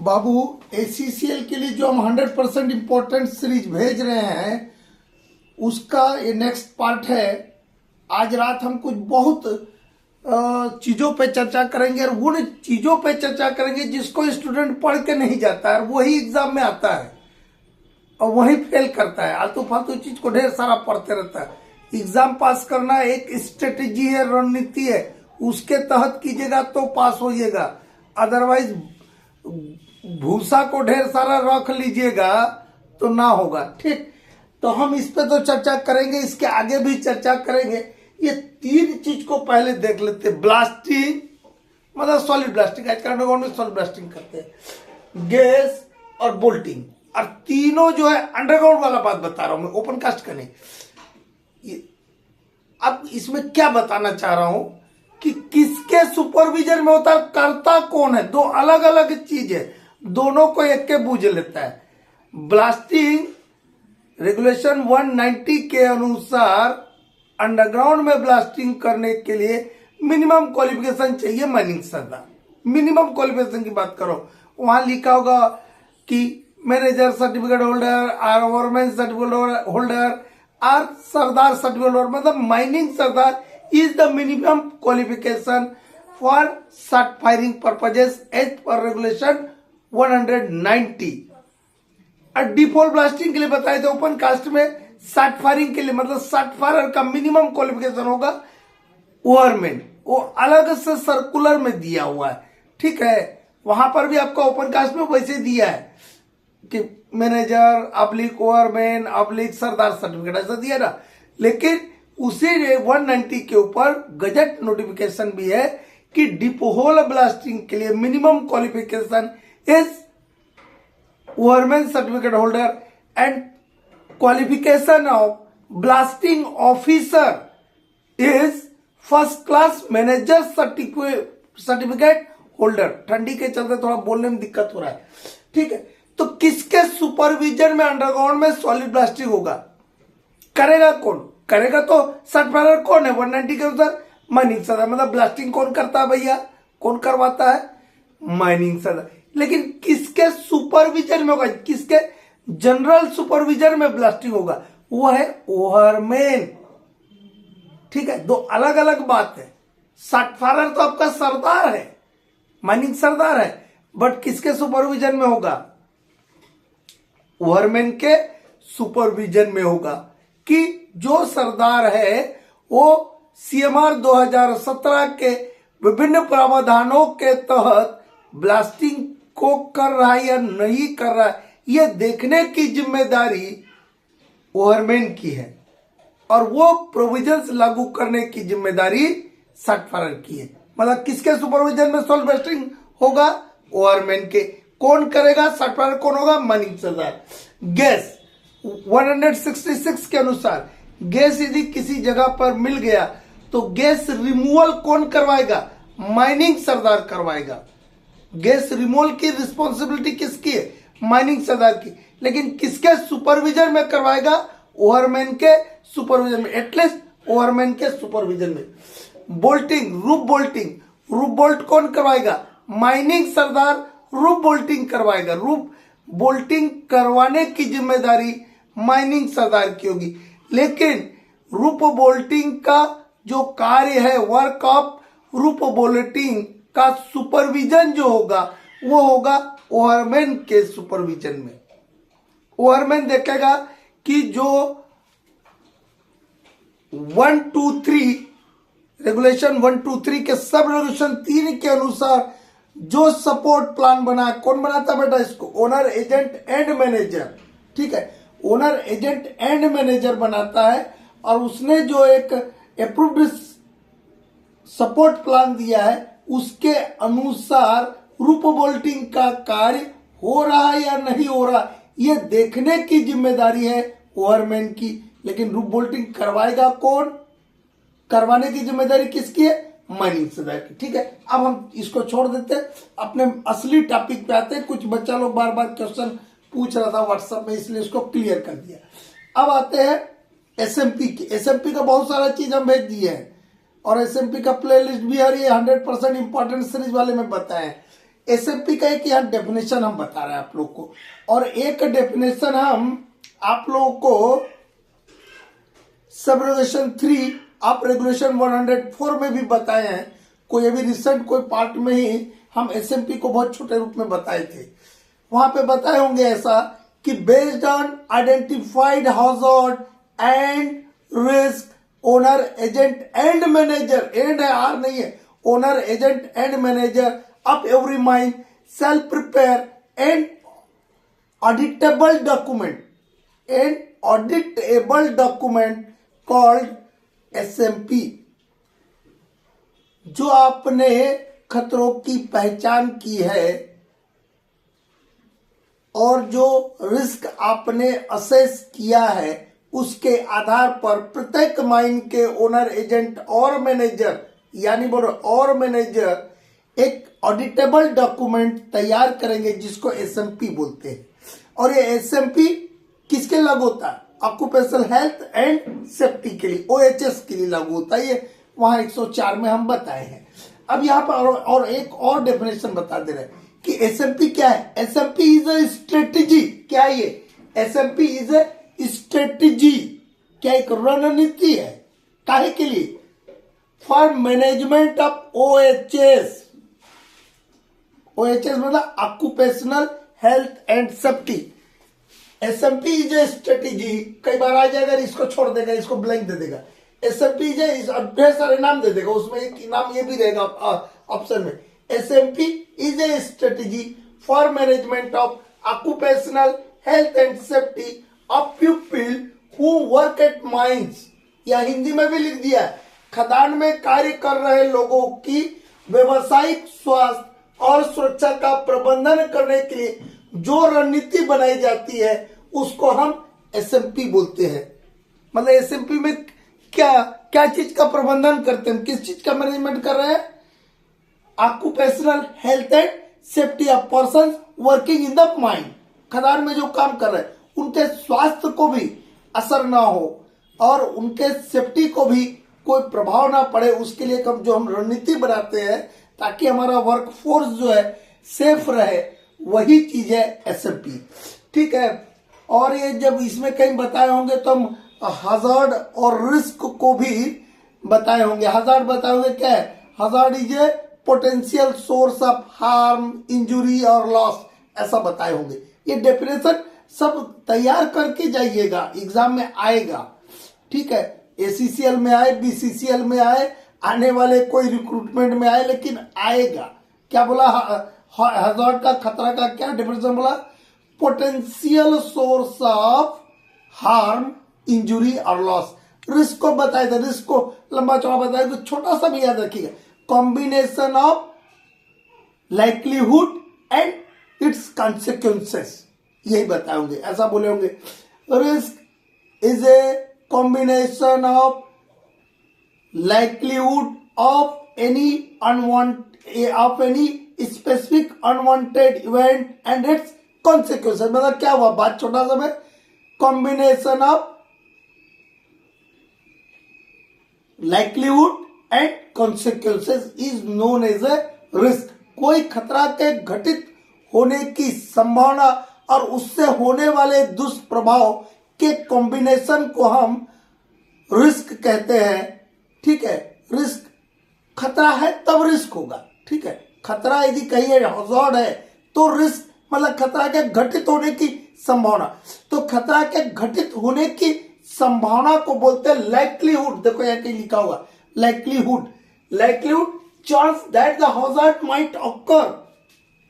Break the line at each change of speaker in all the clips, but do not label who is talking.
बाबू ACCL के लिए जो हम 100% इम्पोर्टेंट सीरीज भेज रहे हैं उसका ये नेक्स्ट पार्ट है। आज रात हम कुछ बहुत चीज़ों पे चर्चा करेंगे और उन चीज़ों पे चर्चा करेंगे जिसको स्टूडेंट पढ़ के नहीं जाता है और वही एग्जाम में आता है और वही फेल करता है। आलतू फालतू चीज को ढेर सारा पढ़ते रहता है। एग्जाम पास करना एक स्ट्रेटेजी है, रणनीति है, उसके तहत कीजिएगा तो पास होइएगा, अदरवाइज भूसा को ढेर सारा रख लीजिएगा तो ना होगा। ठीक, तो हम इस पे तो चर्चा करेंगे, इसके आगे भी चर्चा करेंगे। ये तीन चीज को पहले देख लेते। ब्लास्टिंग मतलब सॉलिड ब्लास्टिंग, आज का अंडरग्राउंड में सॉलिड ब्लास्टिंग करते हैं, गैस और बोल्टिंग, और तीनों जो है अंडरग्राउंड वाला बात बता रहा हूं मैं, ओपन कास्ट का नहीं। अब इसमें क्या बताना चाह रहा हूं कि किसके सुपरविजन में होता है, करता कौन है, दो अलग अलग चीज है, दोनों को एक के बूझ लेता है। ब्लास्टिंग रेगुलेशन 190 के अनुसार अंडरग्राउंड में ब्लास्टिंग करने के लिए मिनिमम क्वालिफिकेशन चाहिए माइनिंग सरदार। मिनिमम क्वालिफिकेशन की बात करो, वहां लिखा होगा कि मैनेजर सर्टिफिकेट होल्डर और ओवरमैन सर्टिफिकेट होल्डर और सरदार सर्टिफिकेट होल्डर, मतलब mining Sardar is the minimum qualification for shot firing purposes as per regulation 190। और डिफॉल्ट ब्लास्टिंग के लिए बताए थे ओपन कास्ट में, शॉट फायरिंग के लिए मतलब शॉट फायर का मिनिमम क्वालिफिकेशन होगा ओवरमैन, वो अलग से सर्कुलर में दिया हुआ है। ठीक है, वहां पर भी आपका ओपन कास्ट में वैसे दिया है कि मैनेजर अब्लिक ओवरमैन अब्लिक सरदार सर्टिफिकेट ऐसा दिया ना, लेकिन उसी 190 के ऊपर गजट नोटिफिकेशन भी है कि डीप होल ब्लास्टिंग के लिए minimum qualification is ओवरमैन certificate holder and qualification of blasting officer is first class manager certificate holder. ठंडी के चलते थोड़ा बोलने में दिक्कत हो रहा है। ठीक है, तो किसके सुपरविजन में अंडरग्राउंड में सॉलिड ब्लास्टिंग होगा, करेगा कौन, करेगा तो शॉट फायर कौन है 190 के अनुसार, माइनिंग सरदार। मतलब ब्लास्टिंग कौन करता है भैया, कौन करवाता है, माइनिंग सरदार। लेकिन किसके सुपरविजन में होगा, किसके जनरल सुपरविजन में ब्लास्टिंग होगा, वो है ओवरमैन। ठीक है, दो अलग अलग बात है। शॉट फायर तो आपका सरदार है, माइनिंग सरदार है, बट किसके सुपरविजन में होगा, ओवरमैन के सुपरविजन में होगा। कि जो सरदार है वो CMR 2017 के विभिन्न प्रावधानों के तहत ब्लास्टिंग को कर रहा है या नहीं कर रहा है, यह देखने की जिम्मेदारी ओवरमैन की है और वो प्रोविजंस लागू करने की जिम्मेदारी शॉट फायर की है। मतलब किसके सुपरविजन में सॉलिड ब्लास्टिंग होगा, ओवरमैन के। कौन करेगा, शॉट फायर कौन होगा, माइनिंग सरदार। गैस 166 के अनुसार गैस यदि किसी जगह पर मिल गया तो गैस रिमूवल कौन करवाएगा, माइनिंग सरदार करवाएगा। गैस रिमूवल की रिस्पॉन्सिबिलिटी किसकी है, माइनिंग सरदार की। लेकिन किसके सुपरविजन में करवाएगा, ओवरमैन के सुपरविजन में, एटलीस्ट ओवरमैन के सुपरविजन में। Bolting, roof bolting, roof bolt कौन करवाएगा, माइनिंग सरदार रूफ बोल्टिंग करवाएगा। रूफ बोल्टिंग करवाने की जिम्मेदारी माइनिंग सरदार की होगी। लेकिन रूफ बोल्टिंग का जो कार्य है, वर्क ऑफ रूफ बोल्टिंग का सुपरविजन जो होगा वो होगा ओवरमैन के सुपरविजन में। ओवरमैन देखेगा कि जो 123 रेगुलेशन 123 के सब रेगुलेशन 3 के अनुसार जो सपोर्ट प्लान बना है, कौन बनाता है बेटा इसको, ओनर एजेंट एंड मैनेजर। ठीक है, ओनर एजेंट एंड मैनेजर बनाता है और उसने जो एक अप्रूव्ड सपोर्ट प्लान दिया है उसके अनुसार रूफ बोल्टिंग का कार्य हो रहा है या नहीं हो रहा, यह देखने की जिम्मेदारी है ओवरमैन की। लेकिन रूफ बोल्टिंग करवाएगा कौन, करवाने की जिम्मेदारी किसकी है, माइनिंग सरदार की। ठीक है, अब हम इसको छोड़ देते हैं, अपने असली टॉपिक पे आते हैं। कुछ बच्चा लोग बार बार क्वेश्चन पूछ रहा था व्हाट्सएप में, इसलिए इसको क्लियर कर दिया। अब आते हैं SMP की। SMP का बहुत सारा चीज हम भेज दिए हैं और SMP का प्लेलिस्ट भी है, ये 100% इंपॉर्टेंट सीरीज वाले में बताए। एसएमपी का एक यहाँ डेफिनेशन हम बता रहे हैं आप लोग को, और एक डेफिनेशन हम आप लोगों को सब रेगुलेशन 3 आप रेगुलेशन 104 में भी बताए हैं। कोई अभी रिसेंट कोई पार्ट में ही हम एसएमपी को बहुत छोटे रूप में बताए थे, वहां पे बताए होंगे ऐसा कि based on identified hazard and risk owner agent and manager, and है आर नहीं है, owner agent and manager of every mine shall prepare an auditable document called SMP, जो आपने खतरों की पहचान की है और जो रिस्क आपने असेस किया है उसके आधार पर प्रत्येक माइन के ओनर एजेंट और मैनेजर, यानी बोलो और मैनेजर एक ऑडिटेबल डॉक्यूमेंट तैयार करेंगे जिसको एसएमपी बोलते हैं। और ये एसएमपी किसके लागू होता है? ऑक्यूपेशनल हेल्थ एंड सेफ्टी के लिए, ओएचएस के लिए लागू होता है। ये वहां 104 में हम बताए हैं। अब यहाँ पर और एक और डेफिनेशन बता दे रहे हैं कि एसएमपी क्या है। SMP is a strategy. क्या है ये? एसएमपी इज अ स्ट्रेटेजी, क्या एक रणनीति है? काहे के लिए? For management of OHS. OHS मतलब occupational health and safety. SMP is a strategy, कई बार आ जाएगा इसको छोड़ देगा, इसको ब्लैंक दे देगा। एसएमपी इज ढेर सारे नाम दे देगा, उसमें एक नाम ये भी रहेगा ऑप्शन में। SMP is a strategy for management of occupational health and safety of people who work at mines, या हिंदी में भी लिख दिया है, खदान में कार्य कर रहे लोगों की व्यवसायिक स्वास्थ्य और सुरक्षा का प्रबंधन करने के लिए जो रणनीति बनाई जाती है उसको हम एसएमपी बोलते हैं। मतलब एसएमपी में क्या क्या चीज का प्रबंधन करते हैं, किस चीज का मैनेजमेंट कर रहे हैं? Occupational health and safety of person working in the mine, खदान में जो काम कर रहे हैं उनके स्वास्थ्य को भी असर ना हो और उनके सेफ्टी को भी कोई प्रभाव ना पड़े, उसके लिए जो हम रणनीति बनाते हैं ताकि हमारा वर्कफोर्स जो है सेफ रहे, वही चीज है एसएमपी। ठीक है। और ये जब इसमें कहीं बताए होंगे तो हम हजार्ड और रिस्क को भी बताए होंगे। हजार्ड बताए होंगे क्या है? Hazard is a potential source of harm, injury और लॉस, ऐसा बताए होंगे। ये डेफिनेशन सब तैयार करके जाइएगा, एग्जाम में आएगा। ठीक है। एसीसीएल में आए, बीसीसीएल में आए, आने वाले कोई रिक्रूटमेंट में आए, लेकिन आएगा। क्या बोला? हजार्ड का, खतरा का क्या डेफिनेशन बोला? Potential source of harm, injury और लॉस। रिस्क को बताया था, रिस्क को लंबा चौड़ा बताया तो छोटा सा भी याद रखिएगा, combination of likelihood and it's consequences, यही बताए होंगे, ऐसा बोले होंगे। Risk is a combination of likelihood of any specific unwanted event and its consequences। मतलब क्या हुआ? बात छोटा सा है, combination of likelihood and consequences is known as a risk। कोई खतरा के घटित होने की संभावना और उससे होने वाले दुष्प्रभाव के कॉम्बिनेशन को हम रिस्क कहते हैं। ठीक है। रिस्क, खतरा है तब रिस्क होगा। ठीक है। खतरा यदि कहीं हजार्ड है तो रिस्क मतलब खतरा के घटित होने की संभावना। तो खतरा के घटित होने की संभावना को बोलते हैं लाइकलीहुड। देखो यहाँ कहीं लिखा हुआ likelihood. Likelihood, chance that the hazard might occur,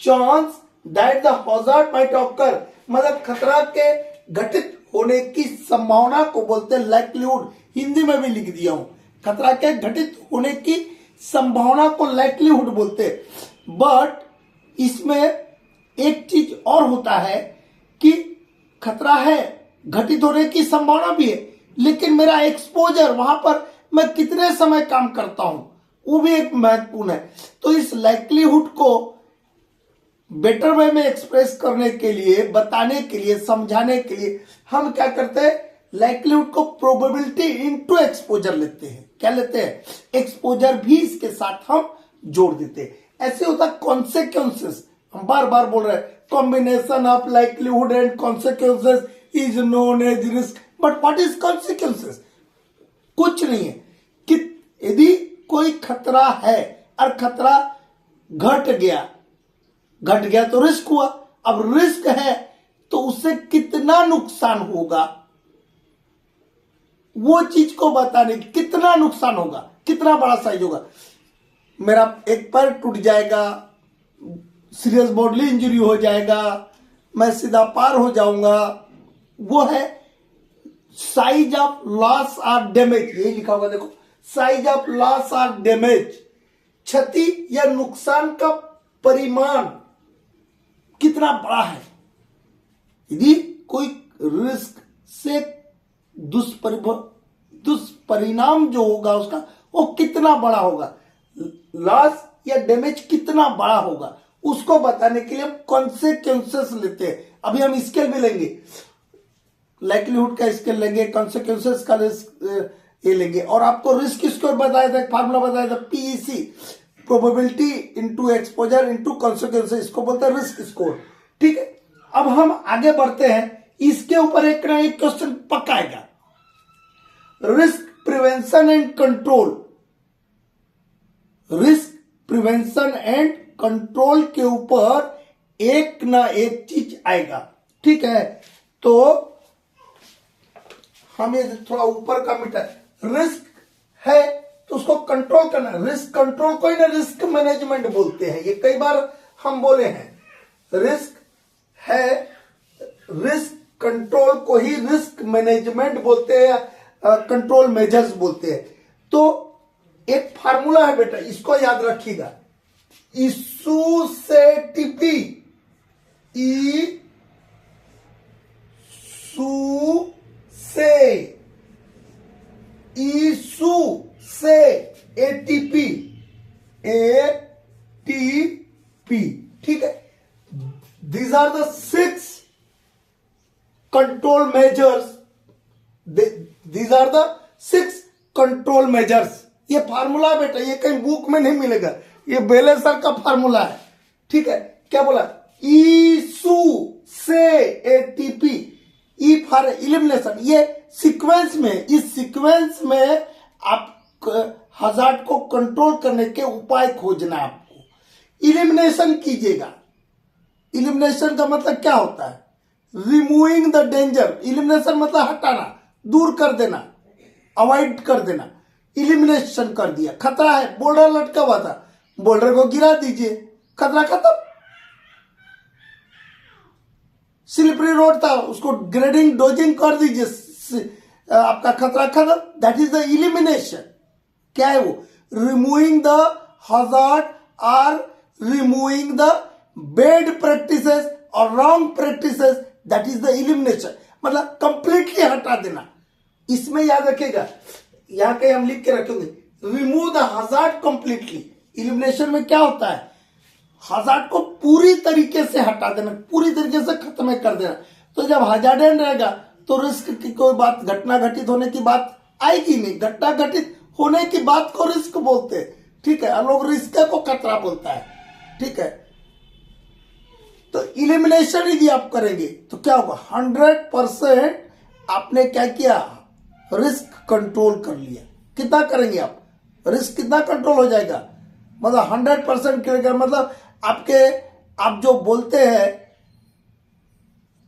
chance that the hazard might occur, मतलब खतरा के घटित होने की संभावना को बोलते हैं लाइकलीहुड। हिंदी में भी लिख दिया हूं, खतरा के घटित होने की संभावना को लाइकलीहुड बोलते हैं। बट इसमें एक चीज और होता है कि खतरा है, घटित होने की संभावना भी है, लेकिन मेरा एक्सपोजर, वहां पर मैं कितने समय काम करता हूं, वो भी एक महत्वपूर्ण है। तो इस लाइकलीहुड को बेटर वे में एक्सप्रेस करने के लिए, बताने के लिए, समझाने के लिए हम क्या करते हैं? लाइकलीहुड को प्रोबेबिलिटी इनटू एक्सपोजर लेते हैं। क्या लेते हैं? एक्सपोजर भी इसके साथ हम जोड़ देते हैं। ऐसे होता कॉन्सिक्वेंसेस, हम बार बार बोल रहे हैं combination of likelihood and consequences is known as risk, but what is consequences? कुछ नहीं है कि यदि कोई खतरा है और खतरा घट गया तो रिस्क हुआ। अब रिस्क है तो उससे कितना नुकसान होगा, वो चीज को बताने की, कितना नुकसान होगा, कितना बड़ा साइज होगा। मेरा एक पैर टूट जाएगा, सीरियस बॉडली इंजरी हो जाएगा, मैं सीधा पार हो जाऊंगा, वो है साइज ऑफ लॉस और डैमेज। यही लिखा होगा देखो, साइज ऑफ लॉस और डैमेज, क्षति या नुकसान का परिमाण कितना बड़ा है। यदि कोई रिस्क से दुष्परिणाम जो होगा उसका वो कितना बड़ा होगा, लॉस या डैमेज कितना बड़ा होगा, उसको बताने के लिए हम कॉन्सिक्वेंसेस लेते हैं। अभी हम स्केल भी लेंगे, लाइक्लीहुड का स्केल लेंगे, कॉन्सिक्वेंसेस का रिस्क ये लेंगे, और आपको रिस्क स्कोर बताया था, एक फार्मूला बताया था, PEC, probability into exposure into consequences, इसको बोलते हैं रिस्क स्कोर। ठीक है, अब हम आगे बढ़ते हैं, इसके ऊपर एक ना एक क्वेश्चन पक्का आएगा। Risk prevention and control, risk prevention and control के ऊपर एक ना एक चीज आएगा। ठीक है, तो हमें थोड़ा ऊपर का मीटर, रिस्क है तो उसको कंट्रोल करना, रिस्क कंट्रोल को ही ना रिस्क मैनेजमेंट बोलते हैं, ये कई बार हम बोले हैं। रिस्क है, रिस्क कंट्रोल को ही रिस्क मैनेजमेंट बोलते हैं, कंट्रोल मेजर्स बोलते हैं। तो एक फार्मूला है बेटा, इसको याद रखिएगा, इशू से टीपी, इशू से एटीपी, ठीक है। These are the 6 control measures. These are the 6 control measures. ये फार्मूला बेटा, ये कहीं बुक में नहीं मिलेगा, ये बेले सर का फार्मूला है। ठीक है, क्या बोला, इशू से एटीपी, ई फॉर इलिमिनेशन, ये सीक्वेंस में, इस सीक्वेंस में आप हजार्ड को कंट्रोल करने के उपाय खोजना है आपको। इलिमिनेशन कीजिएगा, इलिमिनेशन का मतलब क्या होता है, रिमूविंग द डेंजर। इलिमिनेशन मतलब हटाना, दूर कर देना, अवॉइड कर देना, इलिमिनेशन कर दिया। खतरा है, बोल्डर लटका हुआ था, बोल्डर को गिरा दीजिए, खतरा खत्म। स्लिपरी रोड था, उसको ग्रेडिंग डोजिंग कर दीजिए, आपका खतरा खत्म। That is the elimination. क्या है वो, रिमूविंग द हजार्ड और रिमूविंग द बैड प्रैक्टिसेस और wrong practices, that is the elimination, मतलब कंप्लीटली हटा देना। इसमें याद रखिएगा, यहां कहीं हम लिख के रखेंगे, remove the hazard completely. Elimination में क्या होता है, हजार्ड को पूरी तरीके से हटा देना, पूरी तरीके से खत्म कर देना। तो जब हजार्डेंट रहेगा तो रिस्क की कोई बात, घटना घटित होने की बात आएगी नहीं। घटना घटित होने की बात को रिस्क बोलते हैं। ठीक है, लोग रिस्क को खतरा बोलता है। ठीक है, तो इलिमिनेशन यदि आप करेंगे तो क्या होगा, 100% आपने क्या किया, रिस्क कंट्रोल कर लिया। कितना करेंगे आप, रिस्क कितना कंट्रोल हो जाएगा, मतलब 100% करेगा, मतलब आप जो बोलते हैं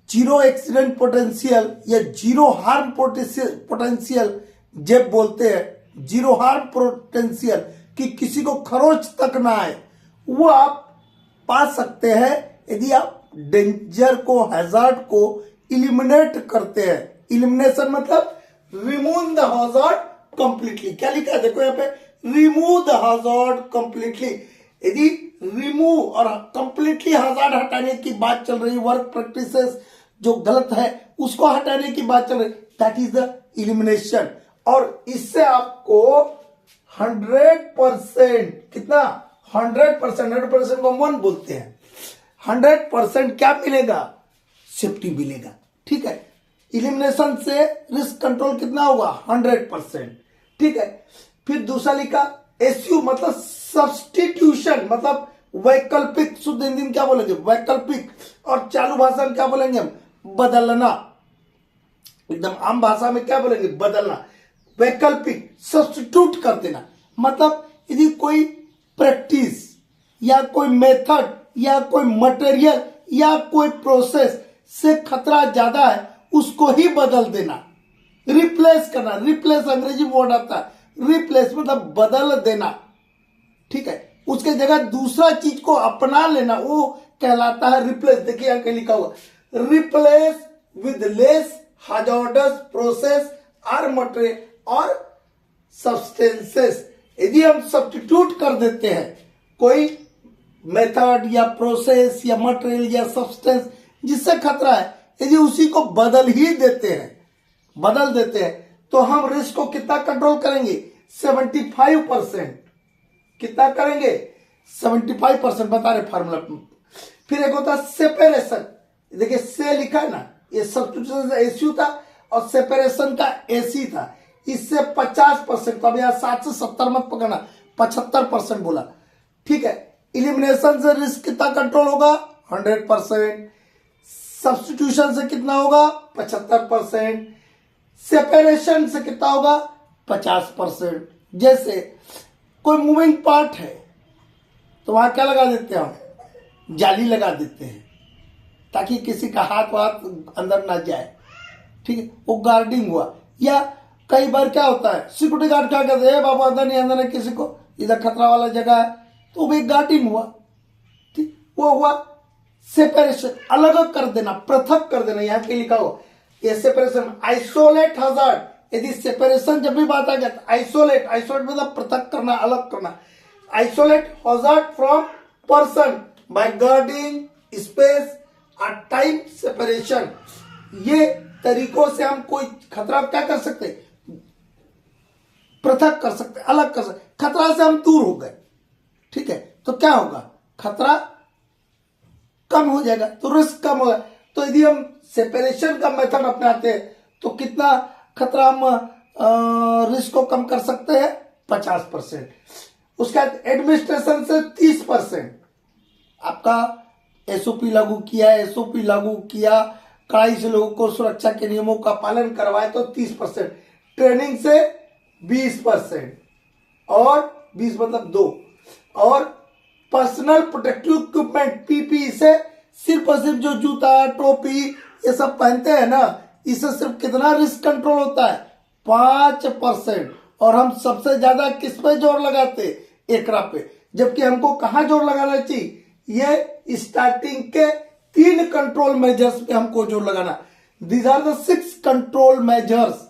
जीरो एक्सीडेंट पोटेंशियल या जीरो हार्म पोटेंशियल, जब बोलते हैं जीरो हार्म पोटेंशियल कि किसी को खरोच तक ना आए, वो आप पा सकते हैं यदि आप डेंजर को, हैजार्ड को इलिमिनेट करते हैं। इलिमिनेशन मतलब रिमूव द हैजार्ड कंप्लीटली। क्या लिखा है देखो यहाँ पे, रिमूव द हैजार्ड कंप्लीटली। यदि रिमूव और कंप्लीटली हैजार्ड हटाने की बात चल रही, वर्क प्रैक्टिसेस जो गलत है उसको हटाने की बात चल रही, दैट इज द इलिमिनेशन। और इससे आपको 100%, कितना, 100% को 1 बोलते हैं, 100% क्या मिलेगा, सेफ्टी मिलेगा। ठीक है, इलिमिनेशन से रिस्क कंट्रोल कितना होगा, 100%। ठीक है, फिर दूसरा लिखा एसयू, मतलब सब्स्टिट्यूशन, मतलब वैकल्पिक, शुद्ध हिंदी में क्या बोलेंगे? वैकल्पिक। और चालू भाषा में क्या बोलेंगे हम? बदलना। एकदम आम भाषा में क्या बोलेंगे? बदलना। वैकल्पिक, सब्स्टिट्यूट कर देना। मतलब यदि कोई प्रैक्टिस या कोई मेथड या कोई मटेरियल या कोई प्रोसेस से खतरा ज्यादा है, उसको ही बदल देना, रिप्लेस करना। रिप्लेस अंग्रेजी वर्ड आता है, रिप्लेस मतलब बदल देना, ठीक है। उसके जगह दूसरा चीज को अपना लेना, वो कहलाता है रिप्लेस। देखिए यहां क्या लिखा हुआ, replace with less hazardous process और मटेरियल और सब्सटेंसेस। यदि हम सब्स्टिट्यूट कर देते हैं कोई मेथड या प्रोसेस या मटेरियल या सब्सटेंस जिससे खतरा है, यदि उसी को बदल ही देते हैं तो हम रिस्क को कितना कंट्रोल करेंगे? 75%। कितना करेंगे? 75% बता रहे फार्मूला। फिर एक होता है सेपरेशन। देखिए से लिखा है ना, ये सब्स्टिट्यूशन से एसयू था और सेपरेशन का एसी था। इससे 50%, तो अब यहाँ 7 से 70 मत पकड़ना, 75% बोला, ठीक है। इलिमिनेशन से रिस्क कितना कंट्रोल होगा? 100%। सब्स्टिट्यूशन से कितना होगा? 75%। सेपरेशन से कितना होगा? 50%। जैसे कोई मूविंग पार्ट है तो वहां क्या लगा देते हैं हम? जाली लगा देते हैं ताकि किसी का हाथ अंदर ना जाए, ठीक है, वो गार्डिंग हुआ। या कई बार क्या होता है, सिक्योरिटी गार्ड क्या कहते हैं, बाबा अंदर नहीं किसी को, इधर खतरा वाला जगह है, तो वो एक गार्डिंग हुआ, ठीक, वो हुआ सेपरेशन। अलग कर देना, पृथक कर देना। यहां पे लिखा हो ये सेपरेशन, आइसोलेट हजार्ड। यदि सेपरेशन जब भी बात आ गया, आइसोलेट मतलब पृथक करना, अलग करना। Isolate hazard from person by guarding space और टाइम सेपरेशन। ये तरीकों से हम कोई खतरा क्या कर सकते? पृथक कर सकते, अलग कर सकते। खतरा से हम दूर हो गए, ठीक है, तो क्या होगा? खतरा कम हो जाएगा, तो रिस्क कम होगा। तो यदि हम सेपरेशन का मेथड अपनाते हैं तो कितना खतरा हम रिस्क को कम कर सकते हैं? 50%। उसके बाद एडमिनिस्ट्रेशन से 30%। आपका एसओपी लागू किया, कड़ाई से लोगों को सुरक्षा के नियमों का पालन करवाए तो 30%। ट्रेनिंग से 20%, और 20 मतलब 2। और पर्सनल प्रोटेक्टिव इक्विपमेंट पीपी से सिर्फ और सिर्फ जो जूता, टोपी ये सब पहनते हैं ना, इससे सिर्फ कितना रिस्क कंट्रोल होता है? 5%। और हम सबसे ज्यादा किस पे जोर लगाते? एकरा पे। जबकि हमको कहां जोर लगाना चाहिए? ये स्टार्टिंग के 3 कंट्रोल मेजर्स पे हमको जोर लगाना। These are the 6 control measures.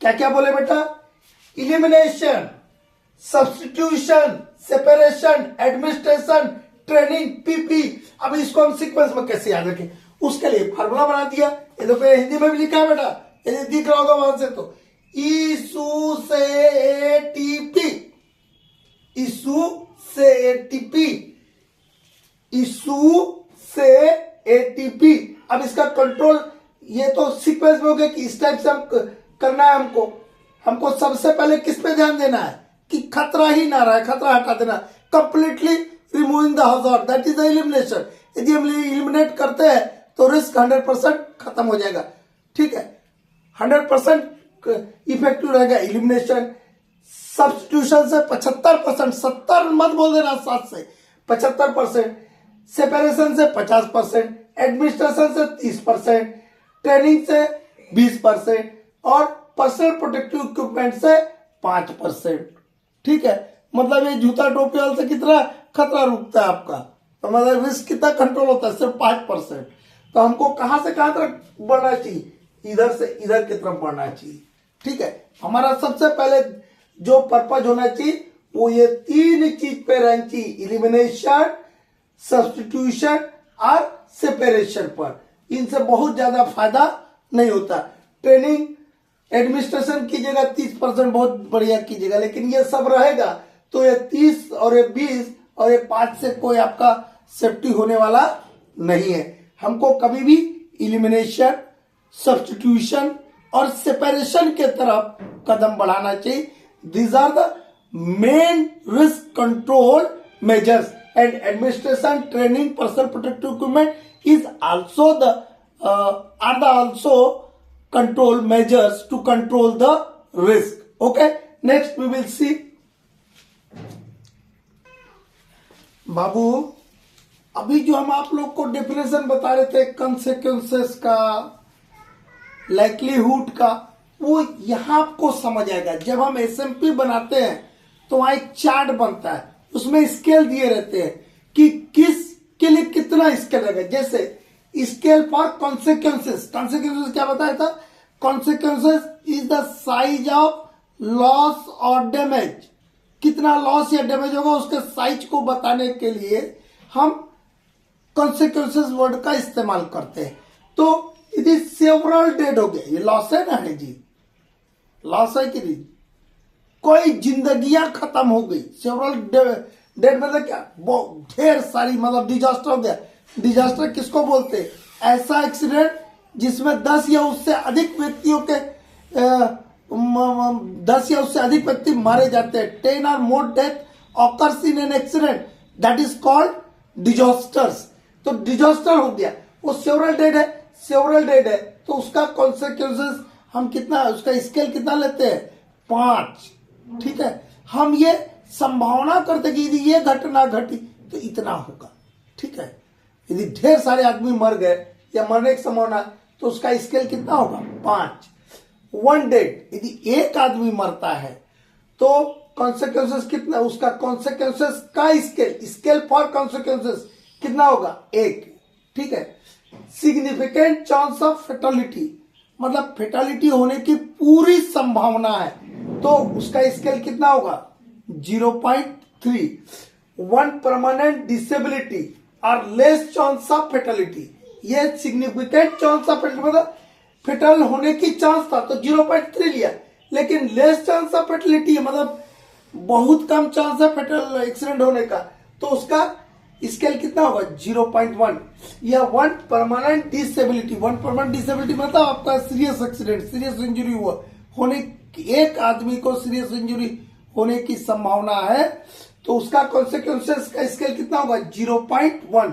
क्या क्या बोले बेटा? Elimination, substitution, separation, administration, training, PPE. अब इसको हम सीक्वेंस में कैसे याद रखें? उसके लिए फार्मूला बना दिया। ये तो हिंदी में भी लिखा है बेटा, यदि दिख रहा होगा वहां से तो, ईसु से एटीपी, ईसु से एटीपी, ईसु से एटीपी। अब इसका कंट्रोल ये तो सीक्वेंस में हो गया कि इस टाइप से हम करना है। हमको सबसे पहले किस पे ध्यान देना है कि खतरा ही ना रहे, खतरा हटा देना, completely removing the hazard, that is the elimination. यदि हम एलिमिनेट करते हैं तो रिस्क 100% खत्म हो जाएगा, ठीक है। 100% इफेक्टिव रहेगा एलिमिनेशन। सब्स्टिट्यूशन से 75%, 70 मत बोल देना, 7 से 75%। सेपरेशन से 50%, एडमिनिस्ट्रेशन से 30%, ट्रेनिंग से 20% और पर्सनल प्रोटेक्टिव इक्विपमेंट से 5%, ठीक है। मतलब ये जूता टोपी वाले से कितना खतरा रुकता है आपका, तो मतलब रिस्क कितना कंट्रोल होता है? सिर्फ 5%। तो हमको कहां से कहां तक बढ़ना चाहिए? इधर से इधर की तरफ बढ़ना चाहिए, ठीक है। हमारा सबसे पहले जो पर्पज होना चाहिए वो ये 3 चीज पे रहना चाहिए, इलिमिनेशन, सब्स्टिट्यूशन और सेपरेशन पर। इनसे बहुत ज्यादा फायदा नहीं होता। ट्रेनिंग, एडमिनिस्ट्रेशन कीजिएगा 30%, बहुत बढ़िया कीजिएगा, लेकिन ये सब रहेगा तो ये 30 और ये 20 और ये 5 से कोई आपका सेफ्टी होने वाला नहीं है। हमको कभी भी इलिमिनेशन, सब्स्टिट्यूशन और सेपरेशन के तरफ कदम बढ़ाना चाहिए। These are the main risk control measures and administration training personal protective equipment is also the are the also control measures to control the risk. Okay, next we will see. बाबू अभी जो हम आप लोग को डेफिनेशन बता रहे थे consequences का, लाइक्लीहुड का, वो यहां आपको समझ आएगा। जब हम एसएमपी बनाते हैं तो वहां एक चार्ट बनता है, उसमें स्केल दिए रहते हैं कि किस के लिए कितना स्केल रहेगा। जैसे स्केल फॉर कॉन्सिक्वेंसेस, कॉन्सिक्वेंसेस क्या बताया था? Consequences is the size of loss और डैमेज। कितना लॉस या डैमेज होगा उसके साइज को बताने के लिए हम कॉन्सिक्वेंसेस वर्ड का इस्तेमाल करते हैं। तो यदि सेवरल डेड हो गया, ये लॉस है ना, है जी, लॉस है कि नहीं, कोई जिंदगियां खत्म हो गई। सेवरल डेड मतलब क्या? ढेर सारी, मतलब डिजास्टर हो गया। डिजास्टर किसको बोलते हैं? ऐसा एक्सीडेंट जिसमें 10 या उससे अधिक व्यक्तियों के 10 या उससे अधिक व्यक्ति मारे जाते हैं। 10 और more death occurs in an accident, that is called disasters. तो डिजास्टर हो गया, वो सेवरल डेड है, सेवरल डेड है, तो उसका कॉन्सिक्वेंसेस हम कितना, उसका स्केल कितना लेते हैं? 5। ठीक है, हम ये संभावना करते कि यदि ये घटना घटी तो इतना होगा। ठीक है, यदि ढेर सारे आदमी मर गए या मरने की संभावना है तो उसका स्केल कितना होगा? 5। 1 डेड, यदि एक आदमी मरता है तो कॉन्सिक्वेंसेस कितना, उसका कॉन्सिक्वेंसेस का स्केल फॉर कॉन्सिक्वेंसेस कितना होगा? 1। ठीक है, सिग्निफिकेंट चांस ऑफ फेटालिटी, मतलब फेटालिटी होने की पूरी संभावना है तो उसका स्केल कितना होगा? 0.3। 1 परमानेंट डिसेबिलिटी और लेस चांस ऑफ फेटालिटी, ये सिग्निफिकेंट चांस ऑफ फेटालिटी मतलब फेटल होने की चांस था तो 0.3 लिया, लेकिन लेस चांस ऑफ फेटलिटी मतलब बहुत कम चांस है फेटल एक्सीडेंट होने का, तो उसका स्केल कितना होगा? 0.1। या 1 परमानेंट डिसेबिलिटी, 1 परमानेंट डिसेबिलिटी मतलब आपका सीरियस एक्सीडेंट, सीरियस इंजरी हुआ होने, एक आदमी को सीरियस इंजरी होने की संभावना है तो उसका कॉन्सिक्वेंसेस का स्केल कितना होगा? 0.1।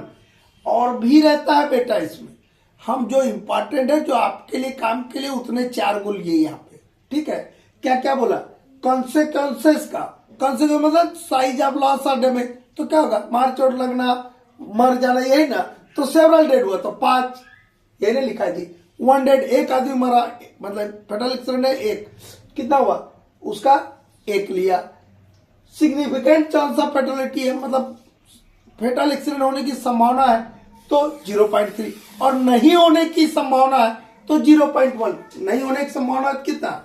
और भी रहता है बेटा इसमें, हम जो इंपॉर्टेंट है, जो आपके लिए काम के लिए, उतने 4 गो लिए यहाँ पे। ठीक है, क्या क्या बोला? कॉन्सिक्वेंसेस का, कॉन्सिक्वेंस मतलब साइज ऑफ लॉस और डैमेज, तो क्या होगा? मार चोट लगना, मर जाना, यही ना, तो सेवरल डेड हुआ तो 5, यही ने लिखा जी। 1 डेड, एक आदमी मरा, मतलब फेटल एक्सीडेंट है 1, कितना हुआ? उसका 1 लिया। सिग्निफिकेंट चांस ऑफ फेटलिटी है, मतलब फेटल एक्सीडेंट होने की संभावना है तो 0.3, और नहीं होने की संभावना है तो 0.1। नहीं होने की संभावना कितना?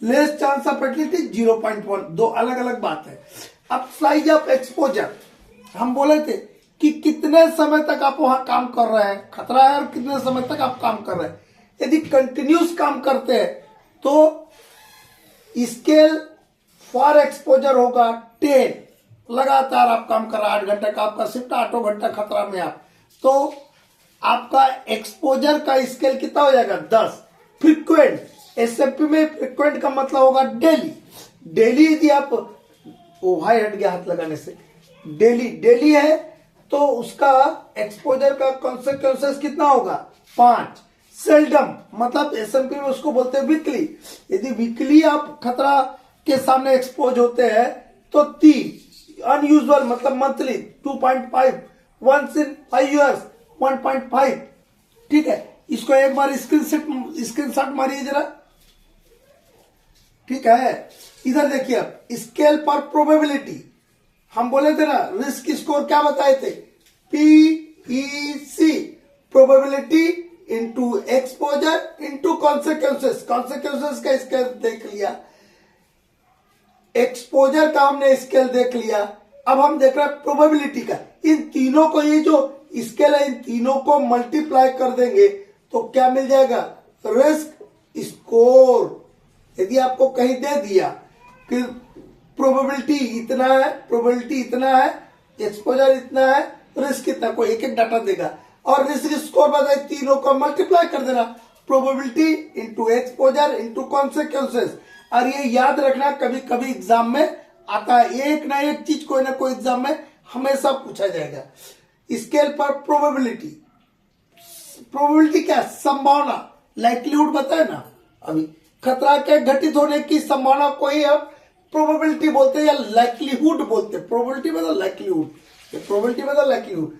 Less chance of fatality 0.1। दो अलग अलग बात है। अब साइज ऑफ एक्सपोजर, हम बोले थे कि कितने समय तक आप वहां काम कर रहे हैं, खतरा है, और कितने समय तक आप काम कर रहे हैं। यदि कंटिन्यूस काम करते हैं तो स्केल फॉर एक्सपोजर होगा 10। लगातार आप काम कर रहे हैं, 8 घंटे का आपका शिफ्ट, 8 घंटा खतरा में आप, तो आपका एक्सपोजर का स्केल कितना हो जाएगा? 10। फ्रीक्वेंट, एसएफपी में फ्रीक्वेंट का मतलब होगा डेली। डेली यदि आप, ओ भाई हट गया हाथ लगाने से, डेली है तो उसका एक्सपोजर का कॉन्सिक्वेंसेस कितना होगा? 5। सेल्डम मतलब एसएमपी में उसको बोलते हैं वीकली। यदि वीकली आप खतरा के सामने एक्सपोज होते हैं तो 3। अनयूजुअल मतलब मंथली 2.5। Once in 5 years 1.5। ठीक है, इसको एक बार स्क्रीनशॉट मारिए जरा। ठीक है, इधर देखिए आप, स्केल फॉर प्रोबेबिलिटी, हम बोले थे ना, रिस्क स्कोर क्या बताए थे? PEC, probability into exposure into consequences. Consequences का स्केल देख लिया, एक्सपोजर का हमने स्केल देख लिया, अब हम देख रहे हैं प्रोबेबिलिटी का। इन तीनों को, ये जो स्केल है, इन तीनों को मल्टीप्लाई कर देंगे तो क्या मिल जाएगा? Risk score. यदि आपको कहीं दे दिया कि प्रोबेबिलिटी इतना है, प्रोबेबिलिटी इतना है, एक्सपोजर इतना है, रिस्क इतना, कोई एक एक डाटा देगा और रिस्क स्कोर बताए, तीनों को मल्टीप्लाई कर देना, probability into exposure into consequences. और ये याद रखना, कभी कभी एग्जाम में आता है, एक ना एक चीज कोई ना कोई एग्जाम में हमेशा पूछा जाएगा। स्केल पर प्रोबेबिलिटी, प्रोबेबिलिटी क्या है? संभावना, लाइक्लीहुड बताए ना अभी। खतरा के घटित होने की संभावना को ही हम प्रोबेबिलिटी बोलते हैं या लाइक्लीहुड बोलते हैं। प्रोबेबिलिटी मतलब लाइक्लीहुड, प्रोबेबिलिटी मतलब लाइक्लीहुड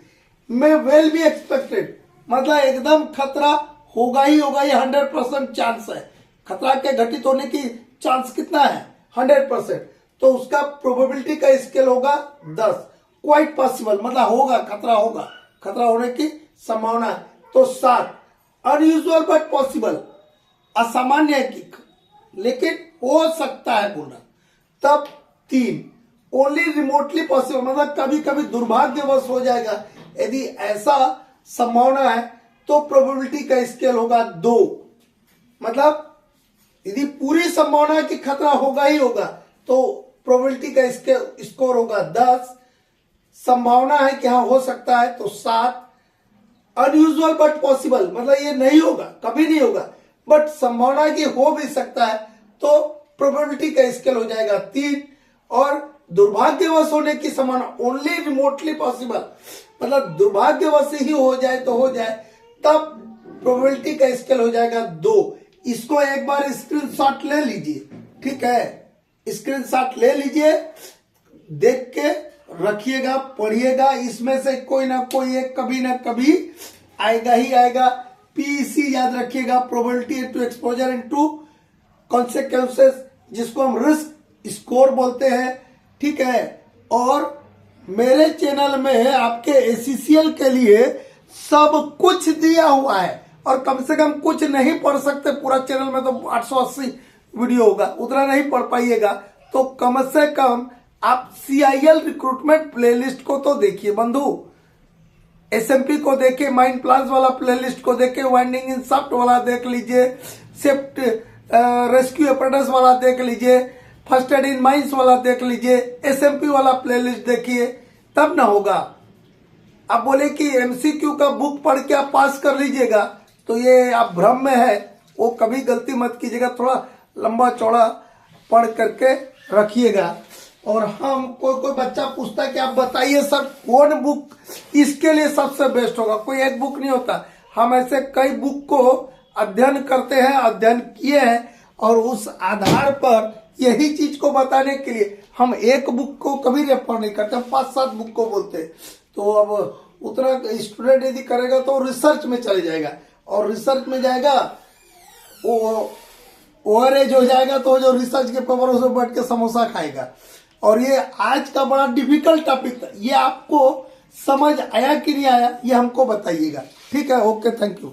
में वेल बी एक्सपेक्टेड मतलब एकदम खतरा होगा ही होगा, ये 100% चांस है। खतरा के घटित होने की चांस कितना है? 100%। तो उसका प्रोबेबिलिटी का स्केल होगा 10। क्वाइट पॉसिबल मतलब होगा, खतरा होगा, खतरा होने की संभावना है तो 7। अनयूजुअल बट पॉसिबल, असामान्य है कि लेकिन हो सकता है बोला, तब 3। ओनली रिमोटली पॉसिबल मतलब कभी कभी दुर्भाग्यवश हो जाएगा, यदि ऐसा संभावना है तो प्रोबेबिलिटी का स्केल होगा 2। मतलब यदि पूरी संभावना है कि खतरा होगा ही होगा तो प्रोबेबिलिटी का स्कोर होगा 10। संभावना है कि हाँ हो सकता है तो 7। अनयूजुअल बट पॉसिबल मतलब ये नहीं होगा, कभी नहीं होगा, बट संभावना है कि हो भी सकता है तो प्रोबेबिलिटी का स्केल हो जाएगा 3। और दुर्भाग्यवश होने की संभावना ओनली रिमोटली पॉसिबल मतलब दुर्भाग्यवश ही हो जाए तो हो जाए, तब प्रोबेबिलिटी का स्केल हो जाएगा 2। इसको एक बार स्क्रीनशॉट ले लीजिए, ठीक है, स्क्रीनशॉट ले लीजिए, देख के रखिएगा, पढ़िएगा, इसमें से कोई ना कोई एक कभी ना कभी आएगा ही आएगा। पीईसी याद रखिएगा, probability into exposure into consequences, जिसको हम रिस्क स्कोर बोलते हैं, ठीक है। और मेरे चैनल में आपके एसीसीएल के लिए सब कुछ दिया हुआ है, और कम से कम कुछ नहीं पढ़ सकते पूरा चैनल में तो 880 वीडियो होगा, उतना नहीं पढ़ पाइएगा, तो कम से कम आप सीआईएल रिक्रूटमेंट प्लेलिस्ट को तो देखिए बंधु, एसएमपी को देखिए, माइंड प्लान्स वाला प्लेलिस्ट को देखिए, वाइंडिंग इन शाफ्ट वाला देख लीजिए, सेफ्ट रेस्क्यू अप्रेंटिस वाला देख लीजिए, फर्स्ट एड इन माइंस वाला देख लीजिए, एसएमपी वाला प्लेलिस्ट देखिए, तब ना होगा। आप बोले कि एमसीक्यू का बुक पढ़ के आप पास कर लीजिएगा, तो ये आप भ्रम में है, वो कभी गलती मत कीजिएगा, थोड़ा लंबा चौड़ा पढ़ करके रखिएगा। और हम कोई बच्चा पूछता है कि आप बताइए सर कौन बुक इसके लिए सबसे बेस्ट होगा, कोई एक बुक नहीं होता, हम ऐसे कई बुक को अध्ययन करते हैं, अध्ययन किए हैं, और उस आधार पर यही चीज को बताने के लिए हम एक बुक को कभी रेफर नहीं करते, हम 5-7 बुक को बोलते हैं। तो अब उतना स्टूडेंट यदि करेगा तो रिसर्च में चले जाएगा, और रिसर्च में जाएगा वो ओवरेज हो जाएगा, तो जो रिसर्च के पेपर उसमें बैठ के समोसा खाएगा। और ये आज का बड़ा डिफिकल्ट टॉपिक था, ये आपको समझ आया कि नहीं आया ये हमको बताइएगा, ठीक है। Okay, thank you.